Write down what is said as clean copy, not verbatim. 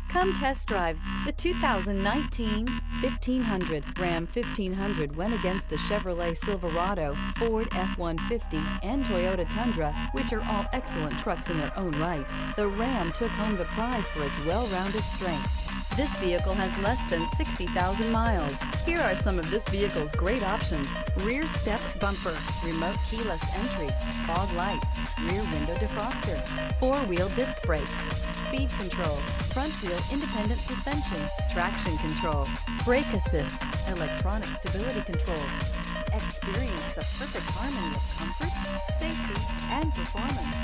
Come test drive the 2019 1500. Ram 1500 went against the Chevrolet Silverado, Ford F-150, and Toyota Tundra, which are all excellent trucks in their own right. The Ram took home the prize for its well-rounded strengths. This vehicle has less than 60,000 miles. Here are some of this vehicle's great options: rear step bumper, remote keyless entry, fog lights, rear window defroster, four-wheel disc brakes, speed control, front wheel independent suspension, traction control, brake assist, electronic stability control. Experience the perfect harmony of comfort, safety, and performance.